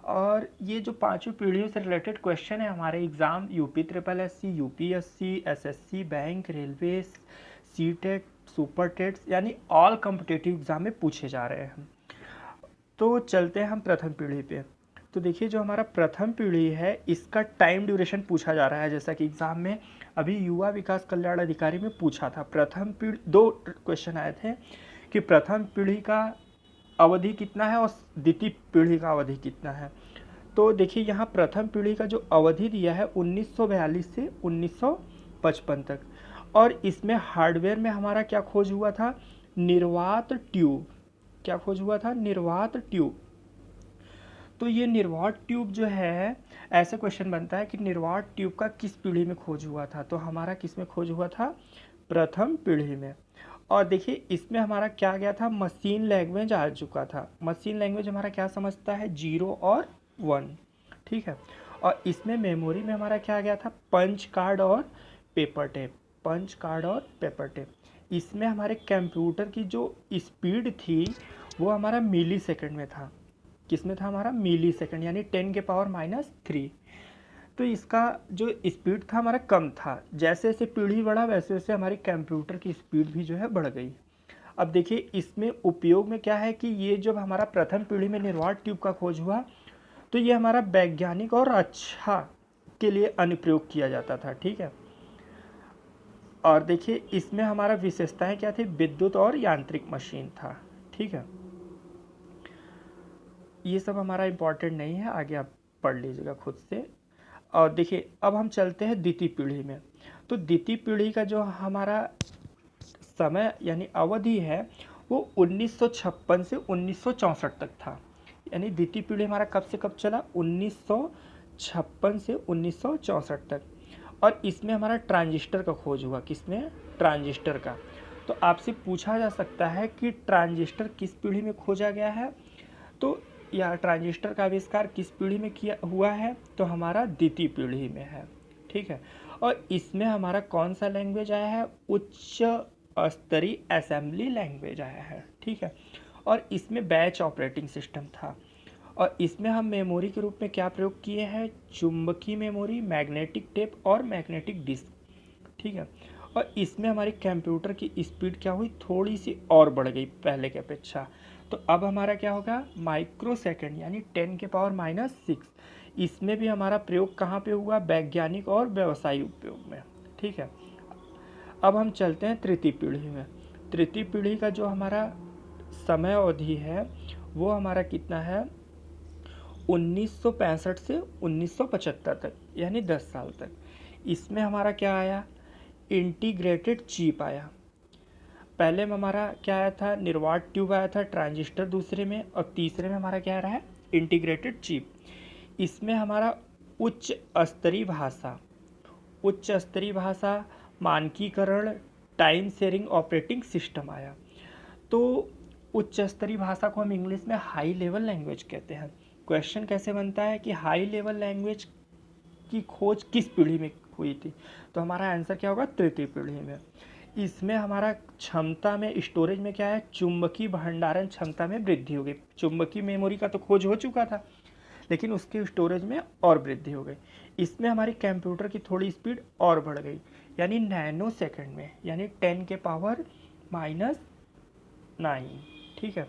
और ये जो पांचों पीढ़ियों से रिलेटेड क्वेश्चन है हमारे exam UP triple SC, UPSC, SSC, bank, railway, CTET, super TETs यानी ऑल कॉम्पिटिटिव एग्ज़ाम में पूछे जा रहे हैं। तो चलते हैं हम प्रथम पीढ़ी पे। तो देखिए जो हमारा प्रथम पीढ़ी है इसका टाइम ड्यूरेशन पूछा जा रहा है, जैसा कि एग्ज़ाम में अभी युवा विकास कल्याण अधिकारी में पूछा था। प्रथम पीढ़ी, दो क्वेश्चन आए थे कि प्रथम पीढ़ी का अवधि कितना है और द्वितीय पीढ़ी का अवधि कितना है। तो देखिए यहाँ प्रथम पीढ़ी का जो अवधि दिया है 1942 से 1955 तक, और इसमें हार्डवेयर में हमारा क्या खोज हुआ था, निर्वात ट्यूब। क्या खोज हुआ था, निर्वात ट्यूब। तो ये निर्वात ट्यूब जो है, ऐसे क्वेश्चन बनता है कि निर्वात ट्यूब का किस पीढ़ी में खोज हुआ था, तो हमारा किस में खोज हुआ था, प्रथम पीढ़ी में। और देखिए इसमें हमारा क्या गया था, मशीन लैंग्वेज आ चुका था। मशीन लैंग्वेज हमारा क्या समझता है, 0 और 1, ठीक है। और इसमें मेमोरी में हमारा क्या गया था, पंच कार्ड और पेपर टेप, पंच कार्ड और पेपर टेप। इसमें हमारे कंप्यूटर की जो स्पीड थी वो हमारा मिली सेकेंड में था। किसमें था, हमारा मिली सेकेंड, यानी 10⁻³ तो इसका जो स्पीड था हमारा कम था। जैसे जैसे पीढ़ी बढ़ा वैसे वैसे हमारी कंप्यूटर की स्पीड भी जो है बढ़ गई। अब देखिए इसमें उपयोग में क्या है कि ये जब हमारा प्रथम पीढ़ी में निर्वात ट्यूब का खोज हुआ तो ये हमारा वैज्ञानिक और अच्छा के लिए अनुप्रयोग किया जाता था, ठीक है। और देखिए इसमें हमारा विशेषताएं क्या थी, विद्युत और यांत्रिक मशीन था, ठीक है। ये सब हमारा इम्पोर्टेंट नहीं है, आगे आप पढ़ लीजिएगा खुद से। और देखिए अब हम चलते हैं द्वितीय पीढ़ी में। तो द्वितीय पीढ़ी का जो हमारा समय यानी अवधि है वो 1956 से 1964 तक था। यानी द्वितीय पीढ़ी हमारा कब से कब चला, 1956 से 1964 तक। और इसमें हमारा ट्रांजिस्टर का खोज हुआ। किसमें, ट्रांजिस्टर का। तो आपसे पूछा जा सकता है कि ट्रांजिस्टर किस पीढ़ी में खोजा गया है, तो या ट्रांजिस्टर का आविष्कार किस पीढ़ी में किया हुआ है, तो हमारा द्वितीय पीढ़ी में है, ठीक है। और इसमें हमारा कौन सा लैंग्वेज आया है, उच्च स्तरीय असेंबली लैंग्वेज आया है, ठीक है। और इसमें बैच ऑपरेटिंग सिस्टम था। और इसमें हम मेमोरी के रूप में क्या प्रयोग किए हैं, चुंबकीय मेमोरी, मैग्नेटिक टेप और मैग्नेटिक डिस्क, ठीक है। और इसमें हमारी कंप्यूटर की स्पीड क्या हुई, थोड़ी सी और बढ़ गई पहले की अपेक्षा। तो अब हमारा क्या होगा, माइक्रो सेकेंड यानी 10⁻⁻⁶। इसमें भी हमारा प्रयोग कहाँ पे हुआ, वैज्ञानिक और व्यवसायिक उपयोग में, ठीक है। अब हम चलते हैं तृतीय पीढ़ी में। तृतीय पीढ़ी का जो हमारा समय अवधि है वो हमारा कितना है, 1965 से 1975 तक, यानी 10 साल तक। इसमें हमारा क्या आया, इंटीग्रेटेड चिप आया। पहले में हमारा क्या आया था, निर्वात ट्यूब आया था, ट्रांजिस्टर दूसरे में, और तीसरे में हमारा क्या आ रहा है, इंटीग्रेटेड चिप। इसमें हमारा उच्च स्तरीय भाषा, उच्च स्तरीय भाषा, मानकीकरण, टाइम शेयरिंग ऑपरेटिंग सिस्टम आया। तो उच्च स्तरीय भाषा को हम इंग्लिश में हाई लेवल लैंग्वेज कहते हैं। क्वेश्चन कैसे बनता है कि हाई लेवल लैंग्वेज की खोज किस पीढ़ी में हुई थी, तो हमारा आंसर क्या होगा, तृतीय पीढ़ी में। इसमें हमारा क्षमता में, स्टोरेज में क्या है, चुंबकीय भंडारण क्षमता में वृद्धि हो गई। चुंबकीय मेमोरी का तो खोज हो चुका था लेकिन उसके स्टोरेज में और वृद्धि हो गई। इसमें हमारी कंप्यूटर की थोड़ी स्पीड और बढ़ गई, यानी नैनो सेकंड में, यानी 10⁻⁹, ठीक है।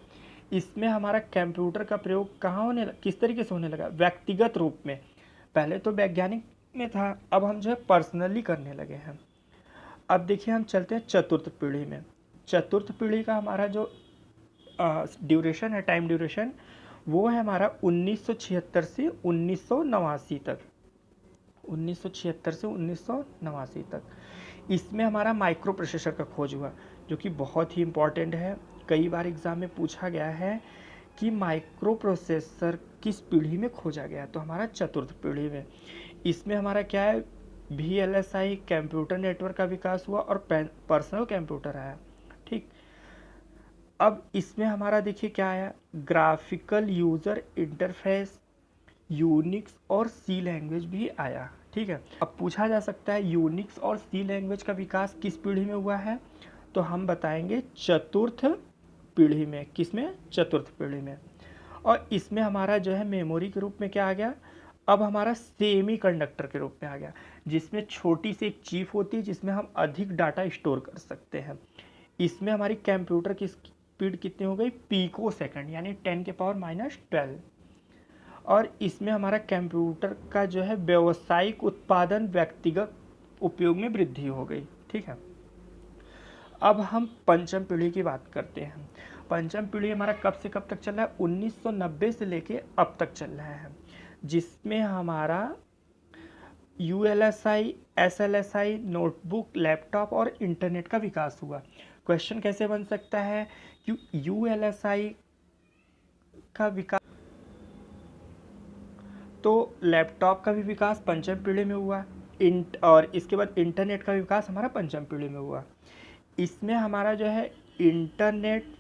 इसमें हमारा कंप्यूटर का प्रयोग कहाँ होने लगा, किस तरीके से होने लगा, व्यक्तिगत रूप में। पहले तो वैज्ञानिक में था, अब हम जो है पर्सनली करने लगे हैं। अब देखिए हम चलते हैं चतुर्थ पीढ़ी में। चतुर्थ पीढ़ी का हमारा जो ड्यूरेशन है, टाइम ड्यूरेशन, वो है हमारा 1976 से 1989 तक, 1976 से 1989 तक। इसमें हमारा माइक्रो प्रोसेसर का खोज हुआ, जो कि बहुत ही इम्पॉर्टेंट है। कई बार एग्जाम में पूछा गया है कि माइक्रो प्रोसेसर किस पीढ़ी में खोजा गया, तो हमारा चतुर्थ पीढ़ी में। इसमें हमारा क्या है, VLSI कंप्यूटर नेटवर्क का विकास हुआ और पर्सनल कंप्यूटर आया, ठीक। अब इसमें हमारा देखिए क्या आया, ग्राफिकल यूजर इंटरफेस, यूनिक्स और सी लैंग्वेज भी आया, ठीक है। अब पूछा जा सकता है यूनिक्स और सी लैंग्वेज का विकास किस पीढ़ी में हुआ है, तो हम बताएंगे चतुर्थ पीढ़ी में। किसमें, चतुर्थ पीढ़ी में। और इसमें हमारा जो है मेमोरी के रूप में क्या आ गया, अब हमारा सेमी कंडक्टर के रूप में आ गया, जिसमें छोटी सी एक चिप होती है जिसमें हम अधिक डाटा स्टोर कर सकते हैं। इसमें हमारी कंप्यूटर की स्पीड कितनी हो गई, पिको सेकंड, यानी 10⁻⁻12। और इसमें हमारा कंप्यूटर का जो है व्यावसायिक उत्पादन व्यक्तिगत उपयोग में वृद्धि हो गई। ठीक है, अब हम पंचम पीढ़ी की बात करते हैं। पंचम पीढ़ी हमारा कब से कब तक चल रहा है, 1990 से लेके अब तक चल रहा है, जिसमें हमारा ULSI, SLSI, नोटबुक, लैपटॉप और इंटरनेट का विकास हुआ। क्वेश्चन कैसे बन सकता है कि ULSI का विकास, तो लैपटॉप का भी विकास पंचम पीढ़ी में हुआ, और इसके बाद इंटरनेट का विकास हमारा पंचम पीढ़ी में हुआ। इसमें हमारा जो है इंटरनेट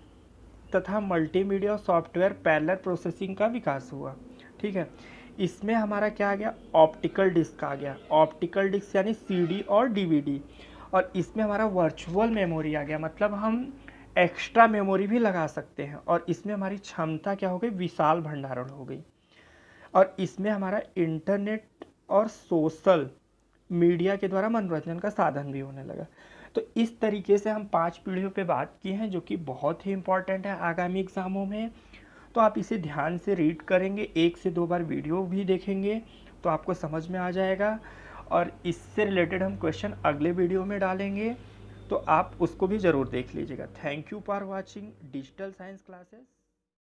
तथा मल्टीमीडिया सॉफ्टवेयर पैरेलल प्रोसेसिंग का विकास हुआ। ठीक है, इसमें हमारा क्या आ गया, ऑप्टिकल डिस्क आ गया। ऑप्टिकल डिस्क यानी CD और DVD। और इसमें हमारा वर्चुअल मेमोरी आ गया, मतलब हम एक्स्ट्रा मेमोरी भी लगा सकते हैं। और इसमें हमारी क्षमता क्या हो गई, विशाल भंडारण हो गई। और इसमें हमारा इंटरनेट और सोशल मीडिया के द्वारा मनोरंजन का साधन भी होने लगा। तो इस तरीके से हम 5 पीढ़ियों पे बात की हैं, जो कि बहुत ही इम्पॉर्टेंट है आगामी एग्ज़ामों में। तो आप इसे ध्यान से रीड करेंगे, 1 से 2 बार वीडियो भी देखेंगे तो आपको समझ में आ जाएगा। और इससे रिलेटेड हम क्वेश्चन अगले वीडियो में डालेंगे, तो आप उसको भी ज़रूर देख लीजिएगा। Thank you for watching digital science classes.